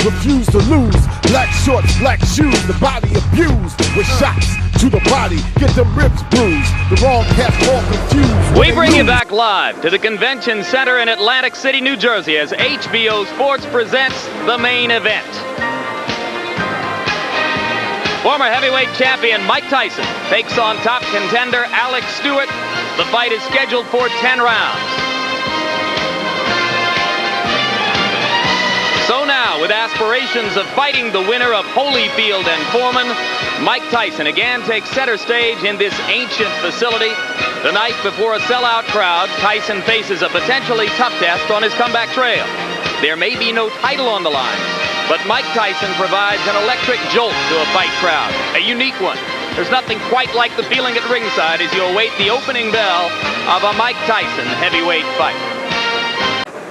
refuse to lose. Black shorts, black shoes, the body abused with shots to the body, get the ribs bruised. The wrong cats all confused. We bring you back live to the Convention Center in Atlantic City, New Jersey, as HBO Sports presents the main event. Former heavyweight champion Mike Tyson takes on top contender Alex Stewart. The fight is scheduled for 10 rounds. So now, with aspirations of fighting the winner of Holyfield and Foreman, Mike Tyson again takes center stage in this ancient facility. Tonight, before a sellout crowd, Tyson faces a potentially tough test on his comeback trail. There may be no title on the line, but Mike Tyson provides an electric jolt to a fight crowd, a unique one. There's nothing quite like the feeling at ringside as you await the opening bell of a Mike Tyson heavyweight fight.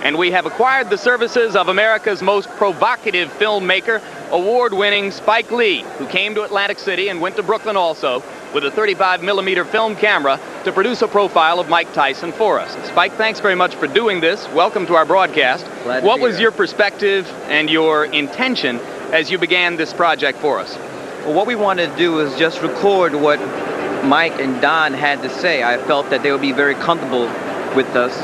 And we have acquired the services of America's most provocative filmmaker, award-winning Spike Lee, who came to Atlantic City and went to Brooklyn also with a 35mm film camera to produce a profile of Mike Tyson for us. Spike, thanks very much for doing this. Welcome to our broadcast. What was your perspective and your intention as you began this project for us? Well, what we wanted to do was just record what Mike and Don had to say. I felt that they would be very comfortable with us,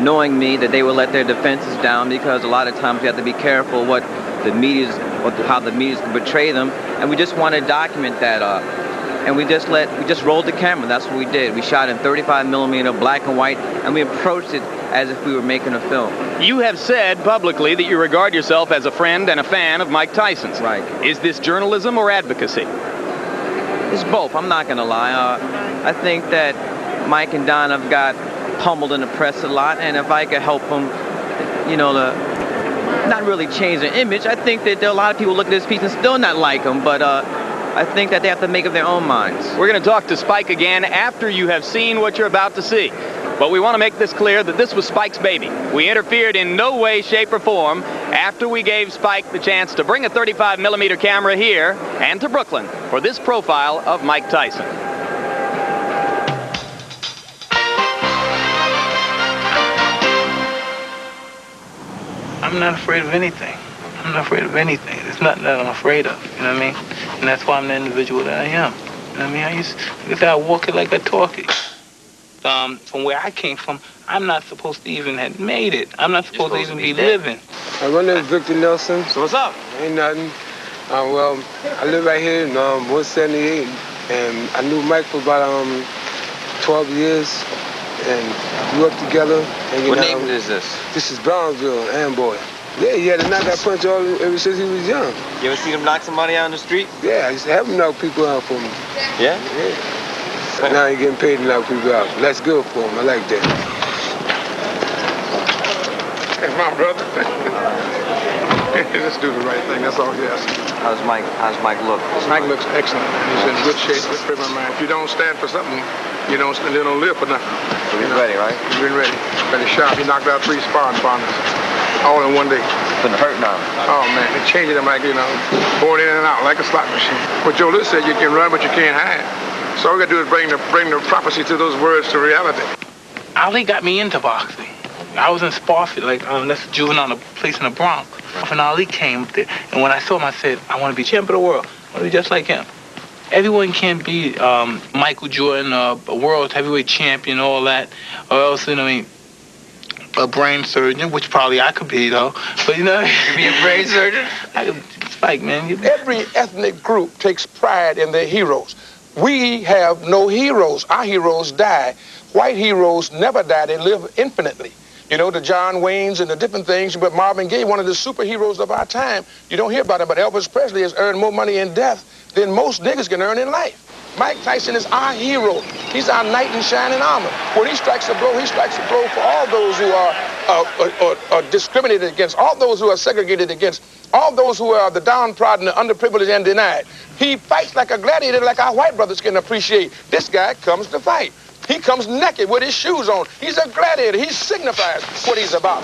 knowing me, that they would let their defenses down, because a lot of times you have to be careful what the media's, or how the media's can portray them, and we just want to document that. And we just rolled the camera. That's what we did. We shot in 35mm black and white, and we approached it as if we were making a film. You have said publicly that you regard yourself as a friend and a fan of Mike Tyson's. Right. Is this journalism or advocacy? It's both. I'm not going to lie. I think that Mike and Don have got pummeled in the press a lot, and if I could help them, you know, not really change their image. I think that there are a lot of people look at this piece and still not like them, but I think that they have to make up their own minds. We're going to talk to Spike again after you have seen what you're about to see. But we want to make this clear that this was Spike's baby. We interfered in no way, shape, or form after we gave Spike the chance to bring a 35mm camera here and to Brooklyn for this profile of Mike Tyson. I'm not afraid of anything. I'm not afraid of anything. There's nothing that I'm afraid of, you know what I mean? And that's why I'm the individual that I am. You know what I mean? I walk it like I talk it. From where I came from, I'm not supposed to even have made it. I'm not supposed to even be living. My name is Victor Nelson. So what's up? Ain't nothing. Well, I live right here in 178, and I knew Mike for about 12 years, and grew up together. And, What neighborhood is this? This is Brownsville, Amboy. Yeah, he had to knock that punch ever since he was young. You ever seen him knock somebody out on the street? Yeah, I used to have him knock people out for me. Yeah? Yeah. But now he's getting paid to knock people out. That's good for him. I like that. Hey, my brother. Let's do the right thing. That's all he asks. How's Mike look? Mike looks excellent. He's in good shape, good frame of mind. If you don't stand for something, you don't live for nothing. So he's ready, right? He's been ready. Very sharp. He knocked out 3 sparring partners all in one day. Been hurt now. Oh, man. They changed him like, going in and out like a slot machine. What Joe Lewis said, you can run, but you can't hide. So all we got to do is bring the prophecy to those words to reality. Ali got me into boxing. I was in Sparfield, that's a juvenile place in the Bronx. When Ali came up there, and when I saw him, I said, I want to be champion of the world. I want to be just like him. Everyone can't be Michael Jordan, a world heavyweight champion, all that, or else, a brain surgeon, which probably I could be, though. But, You be a brain surgeon? I could, Spike, man. Every ethnic group takes pride in their heroes. We have no heroes. Our heroes die. White heroes never die. They live infinitely. The John Waynes and the different things, but Marvin Gaye, one of the superheroes of our time, you don't hear about him, but Elvis Presley has earned more money in death than most niggas can earn in life. Mike Tyson is our hero. He's our knight in shining armor. When he strikes a blow, he strikes a blow for all those who are discriminated against, all those who are segregated against, all those who are the downtrodden, the underprivileged, and denied. He fights like a gladiator, like our white brothers can appreciate. This guy comes to fight. He comes naked with his shoes on. He's a gladiator. He signifies what he's about.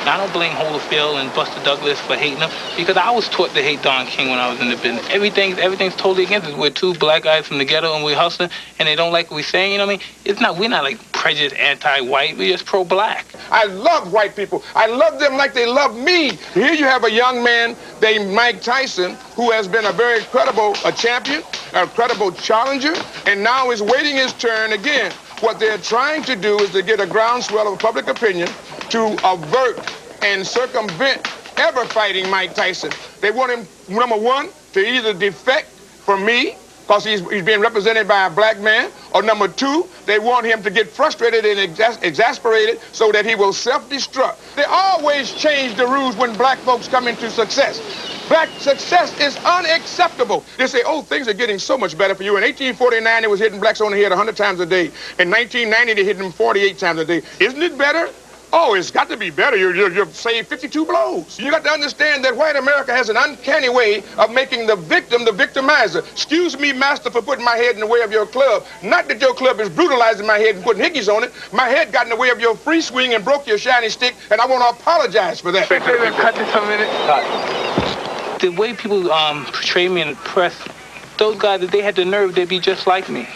I don't blame Holyfield and Buster Douglas for hating him, because I was taught to hate Don King when I was in the business. Everything's totally against us. We're 2 black guys from the ghetto and we're hustling, and they don't like what we're saying, you know what I mean? We're not like prejudiced, anti-white. We're just pro-black. I love white people. I love them like they love me. Here you have a young man named Mike Tyson who has been a very credible champion, a credible challenger, and now is waiting his turn again. What they're trying to do is to get a groundswell of public opinion to avert and circumvent ever fighting Mike Tyson. They want him, number one, to either defect from me, because he's being represented by a black man, or number two, they want him to get frustrated and exasperated so that he will self-destruct. They always change the rules when black folks come into success. Black success is unacceptable. They say, oh, things are getting so much better for you. In 1849, they was hitting blacks on the head 100 times a day. In 1990, they hit them 48 times a day. Isn't it better? Oh, it's got to be better. You've saved 52 blows. You got to understand that white America has an uncanny way of making the victim the victimizer. Excuse me, master, for putting my head in the way of your club. Not that your club is brutalizing my head and putting hickeys on it. My head got in the way of your free swing and broke your shiny stick, and I want to apologize for that. Cut this a minute. The way people portray me in the press, those guys, if they had the nerve, they'd be just like me.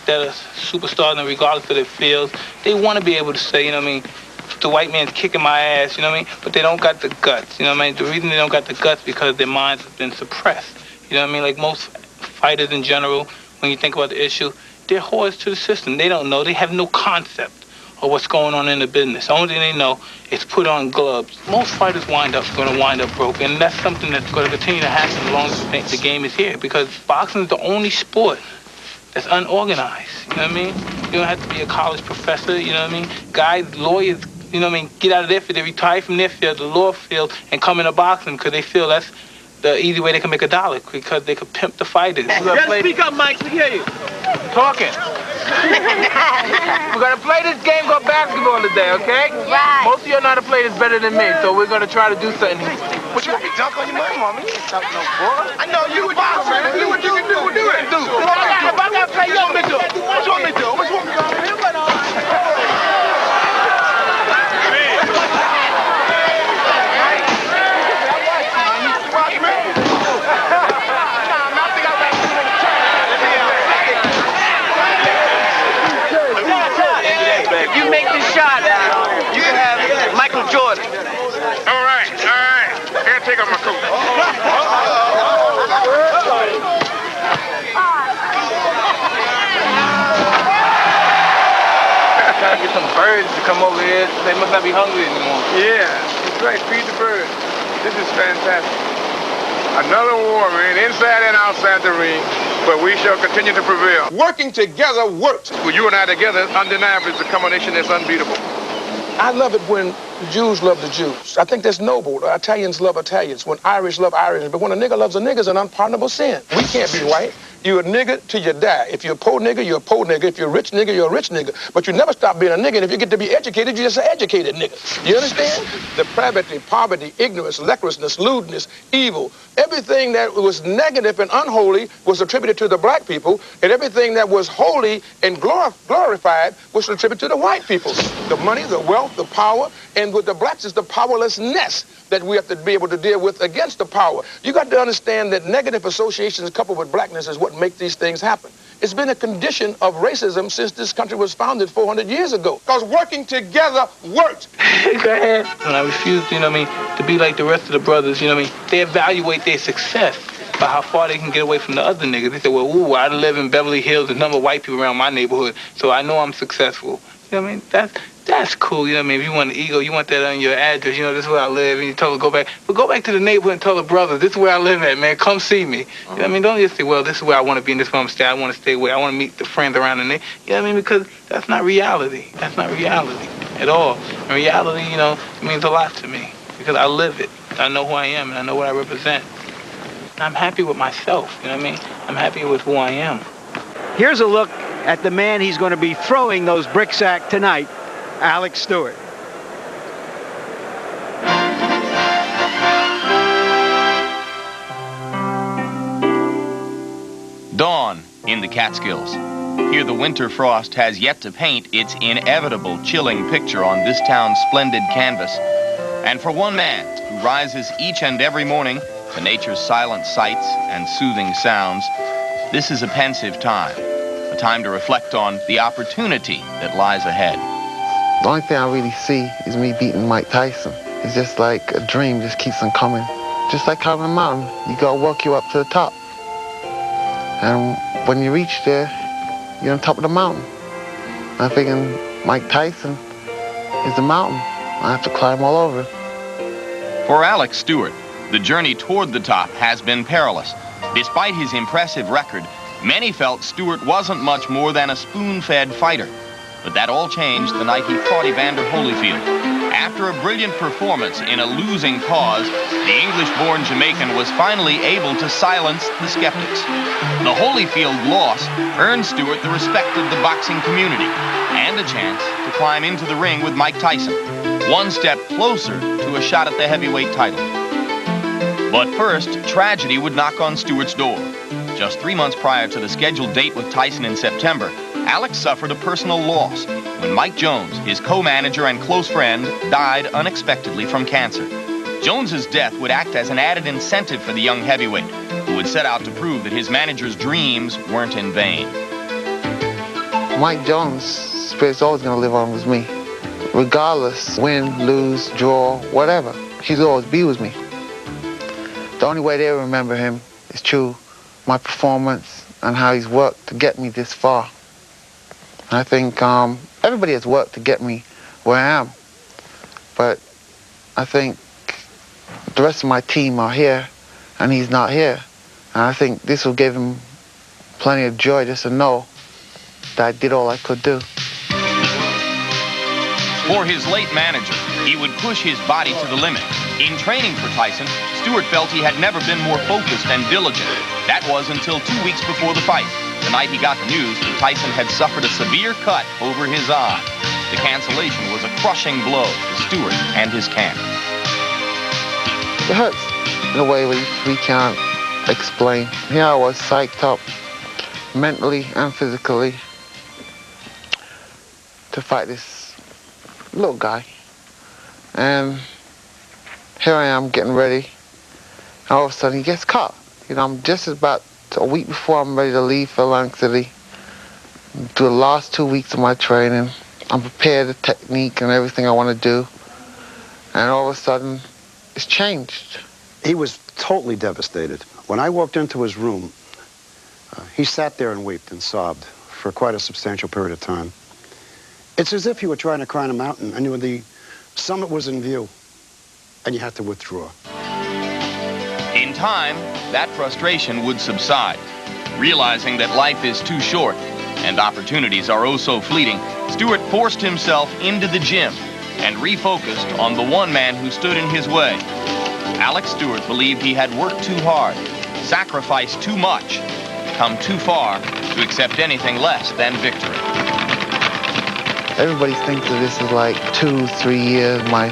That are superstars, and regardless of their fields, they want to be able to say, you know what I mean, the white man's kicking my ass, you know what I mean? But they don't got the guts, you know what I mean? The reason they don't got the guts because their minds have been suppressed. You know what I mean? Like most fighters in general, when you think about the issue, they're whores to the system. They don't know. They have no concept of what's going on in the business. The only thing they know is put on gloves. Most fighters going to wind up broke, and that's something that's going to continue to happen as long as the game is here, because boxing is the only sport that's unorganized. You know what I mean? You don't have to be a college professor, you know what I mean? Guys, lawyers, you know what I mean, get out of their field, they retire from their field, the law field, and come into boxing because they feel that's the easy way they can make $1, because they could pimp the fighters. Just speak up, Mike, we hear you. Talking. We're gonna play this game called basketball today, okay? Right. Most of you know how to play this better than me, so we're gonna try to do something. What you want me to dunk on your money, mama? You ain't dunk no boy. I know you a boxer. Do what you can do. Do it. Do. If I gotta play, you want me to do? What you want me to do? What you want me to do? If you make this shot, you can have Michael Jordan. All right. Here, take off my coat. Trying to get some birds to come over here. They must not be hungry anymore. Yeah, that's right. Feed the birds. This is fantastic. Another war, man, inside and outside the ring, but we shall continue to prevail. Working together works. Well, you and I together, undeniably, is a combination that's unbeatable. I love it when the Jews love the Jews. I think that's noble. Italians love Italians. When Irish love Irish. But when a nigga loves a nigga, it's an unpardonable sin. We can't be white. You're a nigga till you die. If you're a poor nigga, you're a poor nigga. If you're a rich nigga, you're a rich nigga. But you never stop being a nigga. And if you get to be educated, you're just an educated nigga. You understand? Depravity, poverty, ignorance, lecherousness, lewdness, evil. Everything that was negative and unholy was attributed to the black people. And everything that was holy and glorified was attributed to the white people. The money, the wealth, the power. And with the blacks is the powerlessness that we have to be able to deal with against the power. You got to understand that negative associations coupled with blackness is what make these things happen. It's been a condition of racism since this country was founded 400 years ago. Because working together works. Go ahead. And I refuse, you know what I mean, to be like the rest of the brothers, you know what I mean? They evaluate their success by how far they can get away from the other niggas. They say, well, ooh, I live in Beverly Hills, there's a number of white people around my neighborhood, so I know I'm successful. You know what I mean? That's cool, you know what I mean? If you want an ego, you want that on your address, you know, this is where I live, and you tell them go back. But go back to the neighborhood and tell the brothers, this is where I live at, man, come see me. You know what I mean? Don't just say, well, this is where I want to be and this is where I'm staying, I want to stay away, I want to meet the friends around the neighborhood. You know what I mean? Because that's not reality. That's not reality at all. And reality, you know, it means a lot to me because I live it. I know who I am and I know what I represent. And I'm happy with myself, you know what I mean? I'm happy with who I am. Here's a look at the man he's going to be throwing those bricks at tonight, Alex Stewart. Dawn in the Catskills. Here the winter frost has yet to paint its inevitable chilling picture on this town's splendid canvas. And for one man who rises each and every morning to nature's silent sights and soothing sounds, this is a pensive time. A time to reflect on the opportunity that lies ahead. The only thing I really see is me beating Mike Tyson. It's just like a dream just keeps on coming. Just like climbing a mountain, you gotta work you up to the top. And when you reach there, you're on top of the mountain. I'm thinking Mike Tyson is the mountain. I have to climb all over. For Alex Stewart, the journey toward the top has been perilous. Despite his impressive record, many felt Stewart wasn't much more than a spoon-fed fighter. But that all changed the night he fought Evander Holyfield. After a brilliant performance in a losing cause, the English-born Jamaican was finally able to silence the skeptics. The Holyfield loss earned Stewart the respect of the boxing community and a chance to climb into the ring with Mike Tyson, one step closer to a shot at the heavyweight title. But first, tragedy would knock on Stewart's door. Just 3 months prior to the scheduled date with Tyson in September, Alex suffered a personal loss when Mike Jones, his co-manager and close friend, died unexpectedly from cancer. Jones's death would act as an added incentive for the young heavyweight, who would set out to prove that his manager's dreams weren't in vain. Mike Jones' spirit's always gonna live on with me. Regardless, win, lose, draw, whatever, he'll always be with me. The only way they remember him is through my performance and how he's worked to get me this far. I think everybody has worked to get me where I am, but I think the rest of my team are here and he's not here. And I think this will give him plenty of joy just to know that I did all I could do. For his late manager, he would push his body to the limit. In training for Tyson, Stewart felt he had never been more focused and diligent. That was until 2 weeks before the fight, the night he got the news that Tyson had suffered a severe cut over his eye. The cancellation was a crushing blow to Stewart and his camp. It hurts in a way we can't explain. Here I was psyched up mentally and physically to fight this little guy. And here I am getting ready, and all of a sudden he gets caught. You know, I'm just about a week before I'm ready to leave for Atlantic City. Do the last 2 weeks of my training. I'm prepared, the technique and everything I want to do. And all of a sudden, it's changed. He was totally devastated. When I walked into his room, he sat there and wept and sobbed for quite a substantial period of time. It's as if you were trying to climb a mountain and the summit was in view, and you had to withdraw. In time, that frustration would subside. Realizing that life is too short and opportunities are oh so fleeting, Stewart forced himself into the gym and refocused on the one man who stood in his way. Alex Stewart believed he had worked too hard, sacrificed too much, come too far to accept anything less than victory. Everybody thinks that this is like 2-3 years of my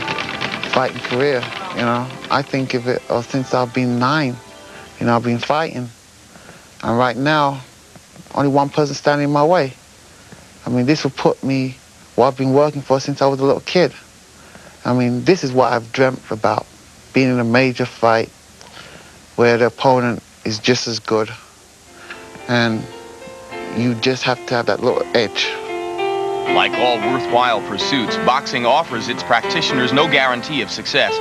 fighting career, you know. I think of it since I've been 9, you know, I've been fighting. And right now, only one person standing in my way. I mean, this will put me what I've been working for since I was a little kid. I mean, this is what I've dreamt about, being in a major fight where the opponent is just as good. And you just have to have that little edge. Like all worthwhile pursuits, boxing offers its practitioners no guarantee of success,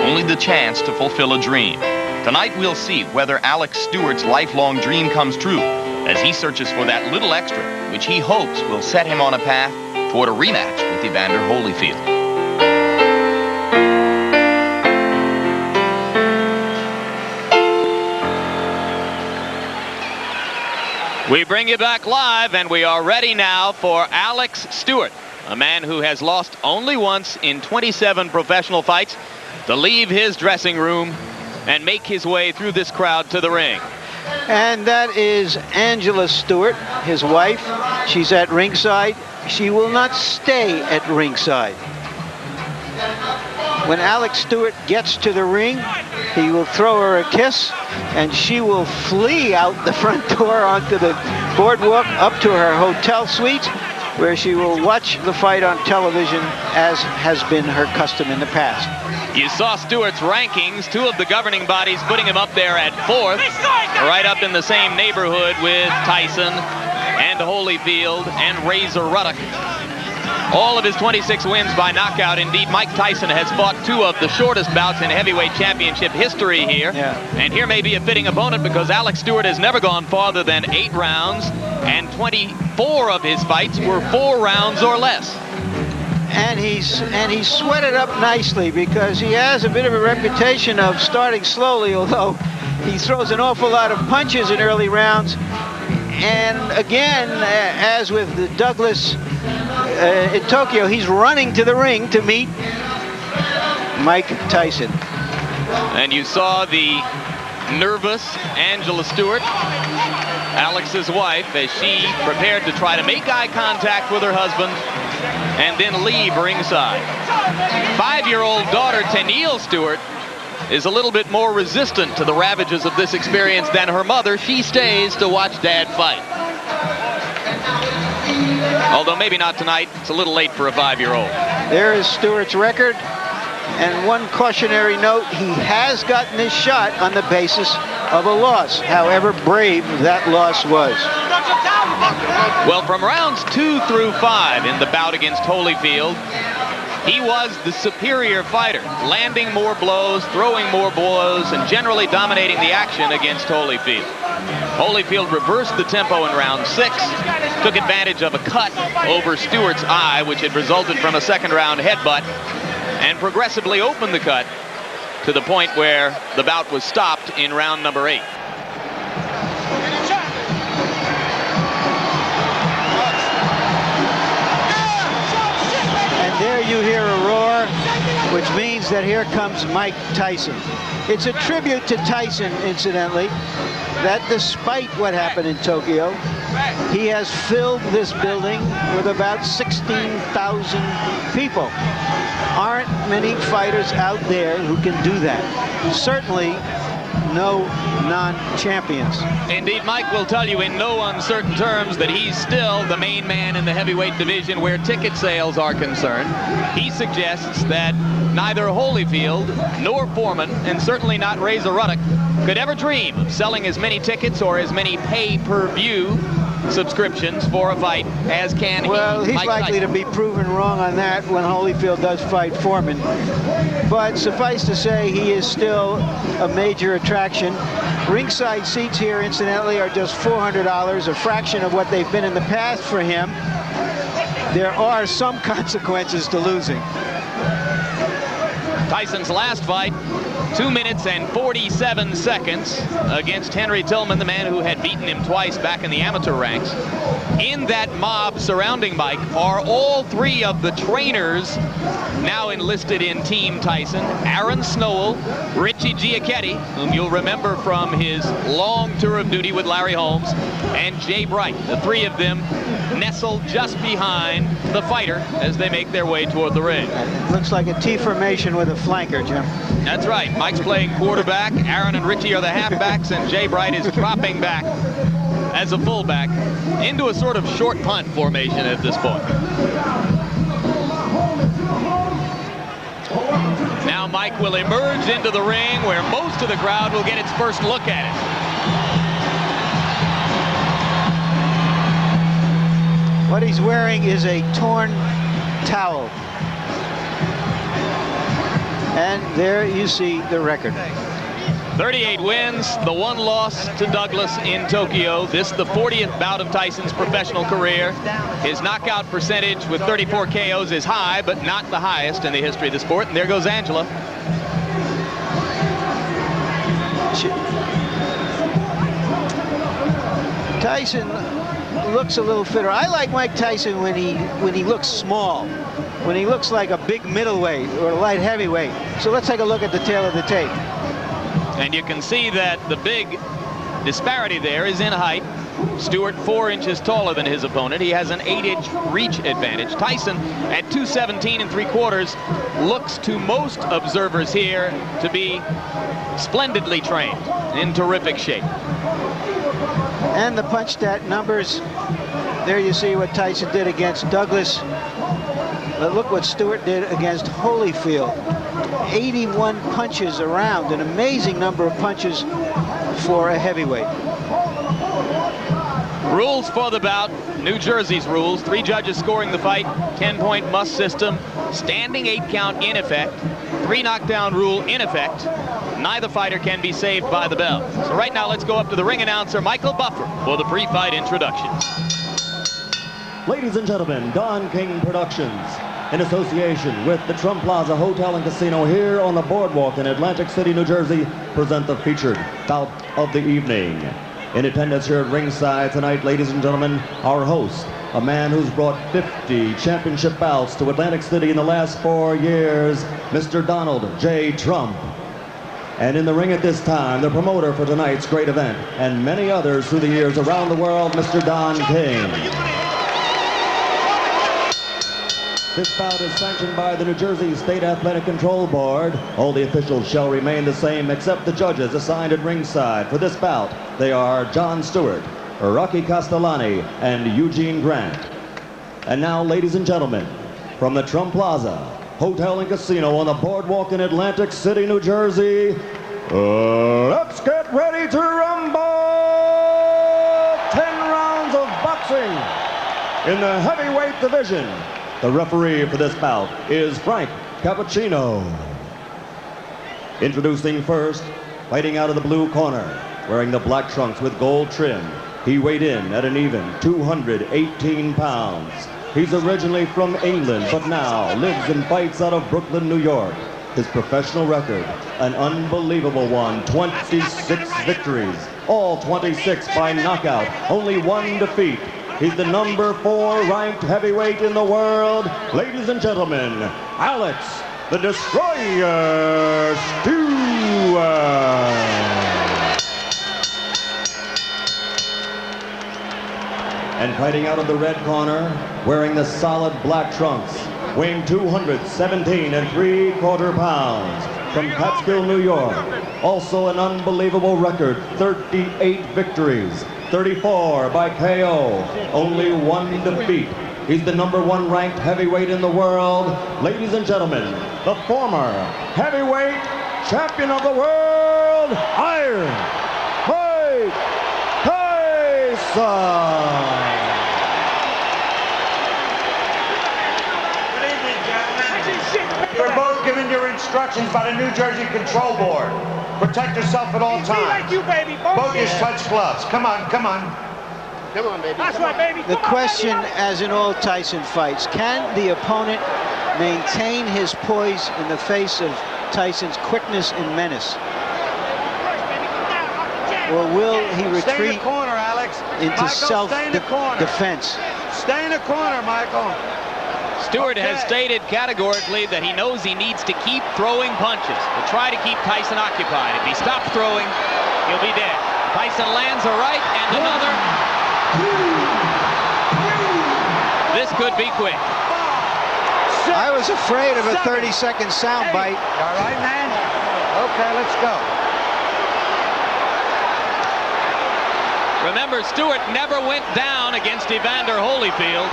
only the chance to fulfill a dream. Tonight we'll see whether Alex Stewart's lifelong dream comes true as he searches for that little extra, which he hopes will set him on a path toward a rematch with Evander Holyfield. We bring you back live, and we are ready now for Alex Stewart, a man who has lost only once in 27 professional fights, to leave his dressing room and make his way through this crowd to the ring. And that is Angela Stewart, his wife. She's at ringside. She will not stay at ringside. When Alex Stewart gets to the ring, he will throw her a kiss, and she will flee out the front door onto the boardwalk up to her hotel suite, where she will watch the fight on television, as has been her custom in the past. You saw Stewart's rankings, 2 of the governing bodies putting him up there at 4th, right up in the same neighborhood with Tyson and Holyfield and Razor Ruddock. All of his 26 wins by knockout. Indeed, Mike Tyson has fought 2 of the shortest bouts in heavyweight championship history here. Yeah. And here may be a fitting opponent because Alex Stewart has never gone farther than 8 rounds, and 24 of his fights were 4 rounds or less. And he's sweated up nicely because he has a bit of a reputation of starting slowly, although he throws an awful lot of punches in early rounds. And again, as with the Douglas in Tokyo, he's running to the ring to meet Mike Tyson. And you saw the nervous Angela Stewart, Alex's wife, as she prepared to try to make eye contact with her husband and then leave ringside. 5-year-old daughter Tennille Stewart is a little bit more resistant to the ravages of this experience than her mother. She stays to watch Dad fight. Although maybe not tonight. It's a little late for a 5-year-old. There is Stewart's record. And one cautionary note, he has gotten his shot on the basis of a loss, however brave that loss was. Well, from rounds 2 through 5 in the bout against Holyfield, he was the superior fighter, landing more blows, throwing more blows, and generally dominating the action against Holyfield. Holyfield reversed the tempo in round 6, took advantage of a cut over Stewart's eye, which had resulted from a second-round headbutt, and progressively opened the cut to the point where the bout was stopped in round number 8. And there you hear a roar, which means that here comes Mike Tyson. It's a tribute to Tyson, incidentally, that despite what happened in Tokyo, he has filled this building with about 16,000 people. Aren't many fighters out there who can do that. Certainly no non-champions. Indeed, Mike will tell you in no uncertain terms that he's still the main man in the heavyweight division where ticket sales are concerned. He suggests that neither Holyfield nor Foreman, and certainly not Razor Ruddock, could ever dream of selling as many tickets or as many pay-per-view subscriptions for a fight as can well, he's Mike likely Tyson. to be proven wrong on that when Holyfield does fight Foreman. But suffice to say, he is still a major attraction. Ringside seats here, incidentally, are just $400, a fraction of what they've been in the past for him. There are some consequences to losing. Tyson's last fight, 2 minutes and 47 seconds against Henry Tillman, the man who had beaten him twice back in the amateur ranks. In that mob surrounding Mike are all 3 of the trainers now enlisted in Team Tyson. Aaron Snowell, Richie Giacchetti, whom you'll remember from his long tour of duty with Larry Holmes, and Jay Bright. The 3 of them nestled just behind the fighter as they make their way toward the ring. It looks like a T formation with a flanker, Jim. That's right. Mike's playing quarterback. Aaron and Richie are the halfbacks, and Jay Bright is dropping back as a fullback into a sort of short punt formation at this point. Now Mike will emerge into the ring where most of the crowd will get its first look at it. What he's wearing is a torn towel. And there you see the record. 38 wins, the 1 loss to Douglas in Tokyo. This the 40th bout of Tyson's professional career. His knockout percentage with 34 KOs is high, but not the highest in the history of the sport. And there goes Angela. Tyson looks a little fitter. I like Mike Tyson when he looks small, when he looks like a big middleweight or a light heavyweight. So let's take a look at the tail of the tape. And you can see that the big disparity there is in height. Stewart 4 inches taller than his opponent. He has an 8-inch reach advantage. Tyson at 217 3/4 looks to most observers here to be splendidly trained, in terrific shape. And the punch stat numbers, there you see what Tyson did against Douglas. But look what Stewart did against Holyfield. 81 punches around, an amazing number of punches for a heavyweight. Rules for the bout. New Jersey's rules. 3 judges scoring the fight. 10-point must system. Standing 8 count in effect. 3 knockdown rule in effect. Neither fighter can be saved by the bell. So right now, let's go up to the ring announcer, Michael Buffer, for the pre-fight introduction. Ladies and gentlemen, Don King Productions, in association with the Trump Plaza Hotel and Casino here on the boardwalk in Atlantic City, New Jersey, present the featured bout of the evening. In attendance here at ringside tonight, ladies and gentlemen, our host, a man who's brought 50 championship bouts to Atlantic City in the last 4 years, Mr. Donald J. Trump. And in the ring at this time, the promoter for tonight's great event, and many others through the years around the world, Mr. Don King. This bout is sanctioned by the New Jersey State Athletic Control Board. All the officials shall remain the same except the judges assigned at ringside. For this bout, they are John Stewart, Rocky Castellani, and Eugene Grant. And now, ladies and gentlemen, from the Trump Plaza Hotel and Casino on the boardwalk in Atlantic City, New Jersey, let's get ready to rumble! 10 rounds of boxing in the heavyweight division. The referee for this bout is Frank Cappuccino. Introducing first, fighting out of the blue corner, wearing the black trunks with gold trim. He weighed in at an even 218 pounds. He's originally from England, but now lives and fights out of Brooklyn, New York. His professional record, an unbelievable one, 26 victories, all 26 by knockout, only 1 defeat. He's the number 4 ranked heavyweight in the world. Ladies and gentlemen, Alex the Destroyer Stewart. And fighting out of the red corner, wearing the solid black trunks, weighing 217 3/4 pounds, from Catskill, New York. Also an unbelievable record, 38 victories, 34 by KO, only 1 defeat. He's the number 1 ranked heavyweight in the world. Ladies and gentlemen, the former heavyweight champion of the world, Iron Mike Tyson. You're both given your instructions by the New Jersey Control Board. Protect yourself at all times. Like you, baby. Both your touch gloves. Come on, come on. Come on, baby. That's right, baby. The question, as in all Tyson fights, can the opponent maintain his poise in the face of Tyson's quickness and menace? Or will he retreat Stay in the corner, Alex. into self-defense? Stay in the corner, Michael. Stewart has stated categorically that he knows he needs to keep throwing punches to try to keep Tyson occupied. If he stops throwing, he'll be dead. Tyson lands a right and another. This could be quick. I was afraid of a 30-second soundbite. All right, man? Okay, let's go. Remember, Stewart never went down against Evander Holyfield.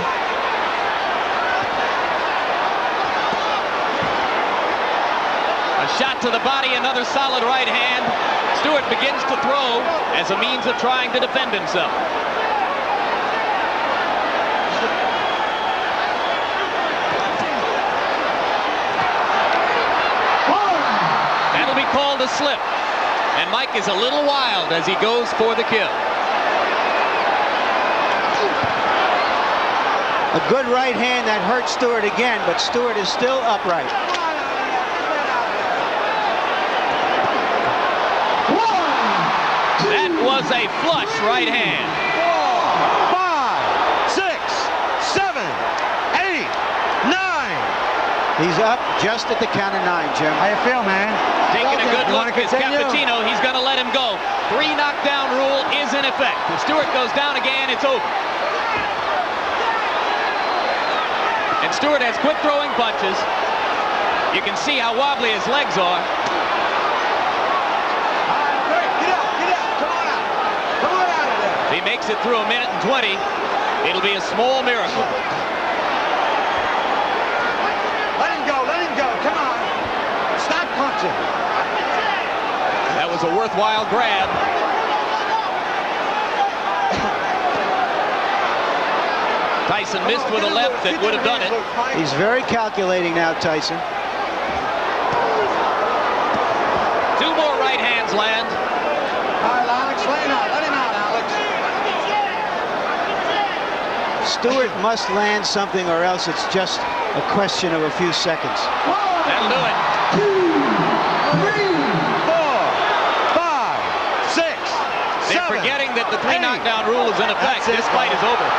A shot to the body, another solid right hand. Stewart begins to throw as a means of trying to defend himself. That'll be called a slip. And Mike is a little wild as he goes for the kill. A good right hand that hurt Stewart again, but Stewart is still upright. That was a flush right hand. 4, 5, 6, 7, 8, 9. He's up just at the count of 9, Jim. How you feel, man? Taking a good You look wanna is continue? Cappuccino. He's going to let him go. 3 knockdown rule is in effect. If Stewart goes down again, it's over. And Stewart has quick throwing punches. You can see how wobbly his legs are. If he makes it through 1 minute and 20, it'll be a small miracle. Let him go, come on. Stop punching. That was a worthwhile grab. Tyson missed with a left that would have done it. He's very calculating now, Tyson. 2 more right hands land. All right, Alex, lay him out. Let him out, Alex. Stewart must land something, or else it's just a question of a few seconds. That'll do it. 2, 3, 4, 5, 6, 7. They're forgetting that the 3 knockdown rule is in effect. This fight is over.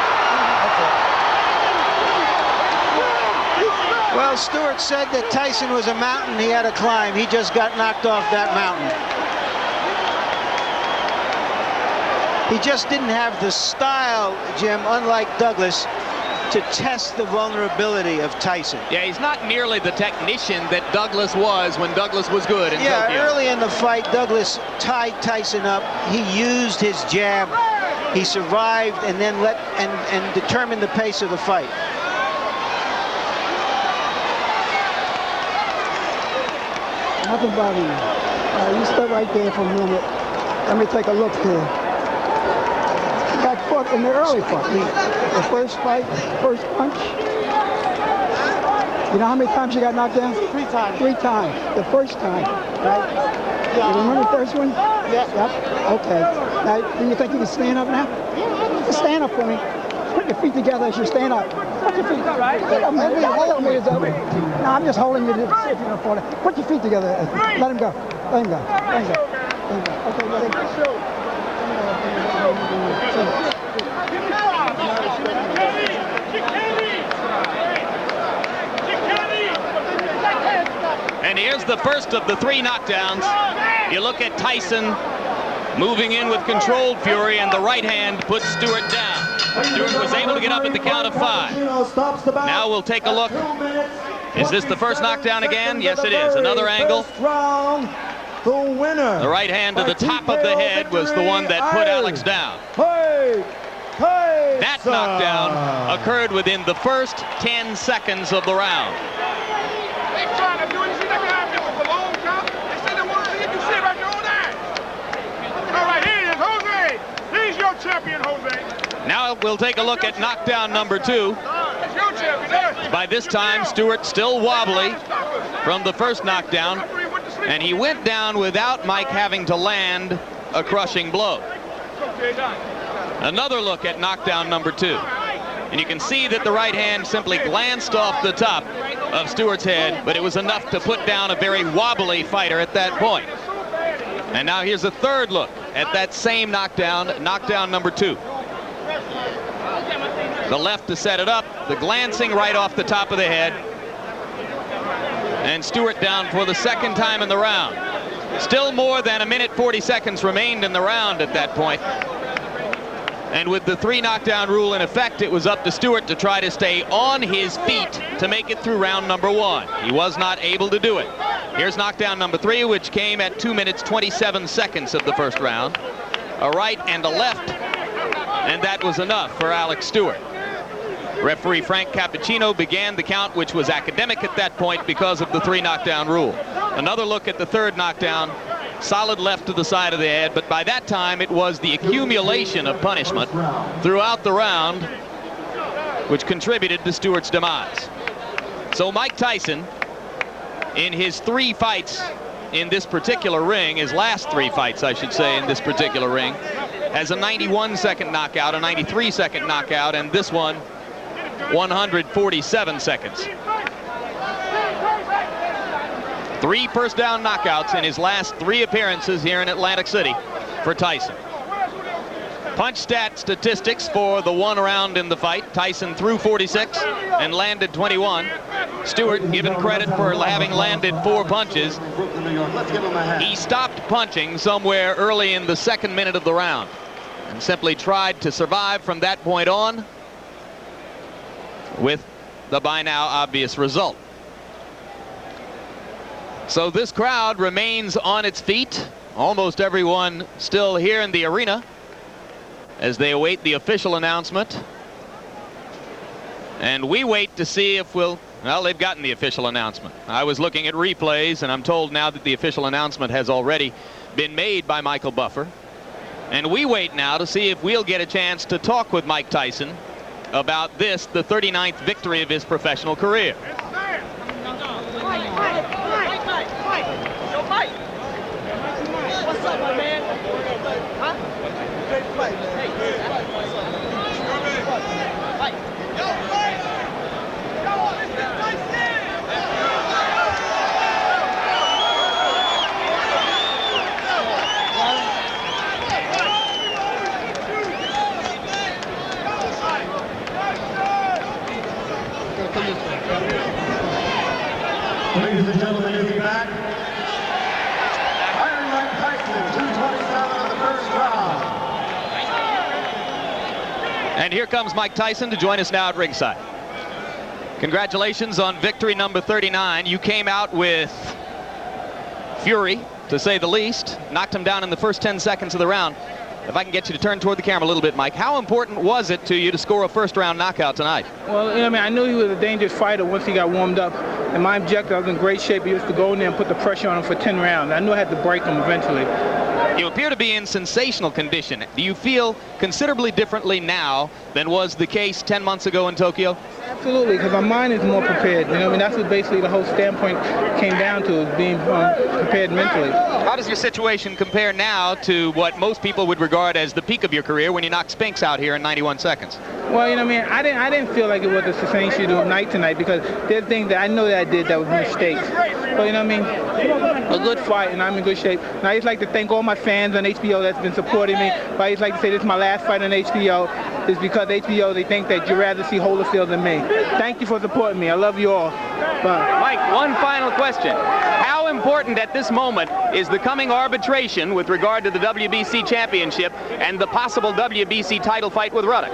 Well, Stewart said that Tyson was a mountain he had to climb. He just got knocked off that mountain. He just didn't have the style, Jim, unlike Douglas, to test the vulnerability of Tyson. Yeah, he's not nearly the technician that Douglas was when Douglas was good in Tokyo. Early in the fight, Douglas tied Tyson up. He used his jab. He survived and then and determined the pace of the fight. Nothing bothering you. You stay right there for a minute. Let me take a look here. You got fought in the early fight. The first fight, first punch. You know how many times you got knocked down? 3 times. 3 times. The first time, right? Yeah. You remember the first one? Yeah. Yep. Okay. Now, do you think you can stand up now? Yeah. Stand up for me. Put your feet together as you stand up. Put your feet. All right. No, I'm just holding you to see if you don't fall down. Put your feet together. Let him go. Let him go. Let him go. Let him go. Okay, let him go. And here's the first of the 3 knockdowns. You look at Tyson moving in with controlled fury, and the right hand puts Stewart down. Stewart was able to get up at the count of 5. Now we'll take a look. Is this the first knockdown again? Yes, it is. Another angle. The right hand to the top of the head was the one that put Alex down. That knockdown occurred within the first 10 seconds of the round. Champion, Jose. Now we'll take a look at knockdown number 2. By this time, Stewart still wobbly from the first knockdown, and he went down without Mike having to land a crushing blow. Another look at knockdown number 2. And you can see that the right hand simply glanced off the top of Stewart's head, but it was enough to put down a very wobbly fighter at that point. And now here's a third look at that same knockdown, knockdown number 2. The left to set it up, the glancing right off the top of the head. And Stewart down for the second time in the round. Still more than 1 minute 40 seconds remained in the round at that point. And with the 3 knockdown rule in effect, it was up to Stewart to try to stay on his feet to make it through round number 1. He was not able to do it. Here's knockdown number 3, which came at 2 minutes 27 seconds of the first round. A right and a left, and that was enough for Alex Stewart. Referee Frank Cappuccino began the count, which was academic at that point because of the 3 knockdown rule. Another look at the third knockdown. Solid left to the side of the head, but by that time it was the accumulation of punishment throughout the round which contributed to Stewart's demise. So Mike Tyson, in his 3 fights in this particular ring, his last 3 fights, I should say, in this particular ring, has a 91-second knockout, a 93-second knockout, and this one, 147 seconds. 3 first down knockouts in his last 3 appearances here in Atlantic City for Tyson. Punch stat statistics for the 1 round in the fight. Tyson threw 46 and landed 21. Stewart given credit for having landed 4 punches. He stopped punching somewhere early in the 2nd minute of the round and simply tried to survive from that point on with the by now obvious result. So this crowd remains on its feet. Almost everyone still here in the arena as they await the official announcement. And we wait to see if well, they've gotten the official announcement. I was looking at replays, and I'm told now that the official announcement has already been made by Michael Buffer. And we wait now to see if we'll get a chance to talk with Mike Tyson about this, the 39th victory of his professional career. What's up, my man? Huh? Great fight. Hey. Fight. Ladies and gentlemen, you'll be back. Iron Mike Tyson, 227 in the first round. And here comes Mike Tyson to join us now at ringside. Congratulations on victory number 39. You came out with fury, to say the least. Knocked him down in the first 10 seconds of the round. If I can get you to turn toward the camera a little bit, Mike, how important was it to you to score a first-round knockout tonight? Well, you know, I mean, I knew he was a dangerous fighter once he got warmed up. And my objective, I was in great shape. He used to go in there and put the pressure on him for 10 rounds. I knew I had to break him eventually. You appear to be in sensational condition. Do you feel considerably differently now than was the case 10 months ago in Tokyo? Absolutely, because my mind is more prepared. You know, I mean, that's what basically the whole standpoint came down to, is being prepared mentally. How does your situation compare now to what most people would regard as the peak of your career when you knocked Spinks out here in 91 seconds? Well, you know, I mean, I didn't feel like it was a sustainable night tonight, because there's things that I know that I did that was mistakes. But, you know what I mean, a good fight, and I'm in good shape. And I just like to thank all my fans on HBO that's been supporting me. But I just like to say this is my last fight on HBO. It's because HBO, they think that you'd rather see Holyfield than me. Thank you for supporting me. I love you all. Bye. Mike, one final question. How important at this moment is the coming arbitration with regard to the WBC championship and the possible WBC title fight with Ruddock?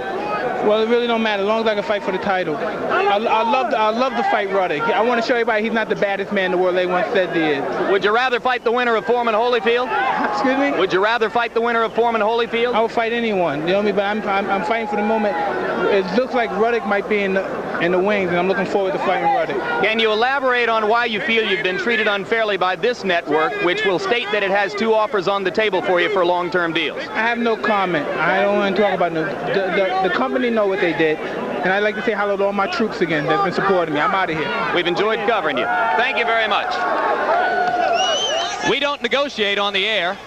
Well, it really don't matter, as long as I can fight for the title. I love to fight Ruddock. I want to show everybody he's not the baddest man in the world they once said he is. Would you rather fight the winner of Foreman Holyfield? Excuse me? Would you rather fight the winner of Foreman Holyfield? I would fight anyone, you know what I mean? But I'm fighting for the moment. It looks like Ruddock might be in the wings, and I'm looking forward to fighting Ruddock. Can you elaborate on why you feel you've been treated unfairly by this network, which will state that it has 2 offers on the table for you for long-term deals? I have no comment. I don't want to talk about the company know what they did, and I'd like to say hello to all my troops again that's been supporting me. I'm out of here. We've enjoyed covering you. Thank you very much. We don't negotiate on the air.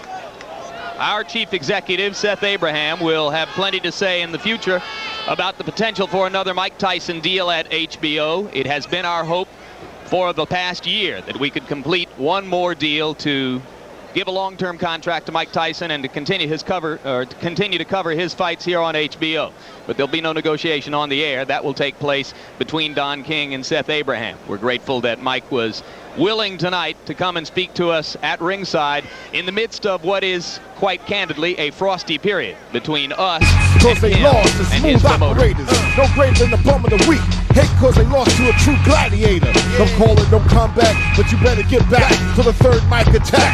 Our chief executive, Seth Abraham, will have plenty to say in the future about the potential for another Mike Tyson deal at HBO. It has been our hope for the past year that we could complete one more deal to give a long-term contract to Mike Tyson and to continue to cover his fights here on HBO. But there'll be no negotiation on the air. That will take place between Don King and Seth Abraham. We're grateful that Mike was willing tonight to come and speak to us at ringside in the midst of what is, quite candidly, a frosty period between us Cause they lost to smooth operators. No greater than the bum of the week. Hate cause they lost to a true gladiator. Don't call it no comeback, but you better get back to the third mic attack.